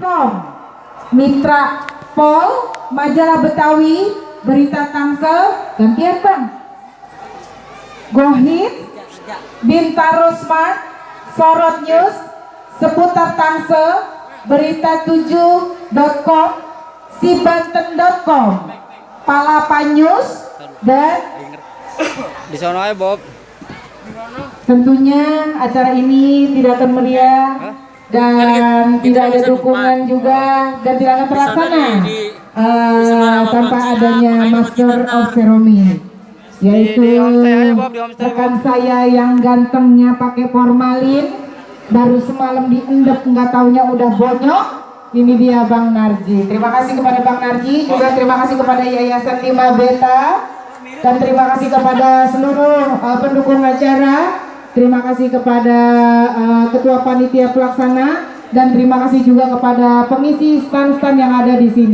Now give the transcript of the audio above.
Prom, Mitra Pol, Majalah Betawi, Berita Tangsel, gantian Bang. Gohit, Bintaro Smart, Sorot News, Seputar Tangsel, Berita7.com, Sibanten.com, Palapa News, dan di sana ya Bob. tentunya acara ini tidak akan meriah dan tidak ada dukungan juga dan tidak akan terlaksana tanpa adanya Master of Ceremony, yaitu rekan saya yang gantengnya pakai formalin, baru semalam diendep nggak taunya udah bonyok. Ini dia Bang Narji. Terima kasih kepada Bang Narji, juga terima kasih kepada Yayasan 5 Beta, dan terima kasih kepada seluruh pendukung acara. Terima kasih kepada Ketua Panitia Pelaksana, dan terima kasih juga kepada pengisi stand-stand yang ada di sini.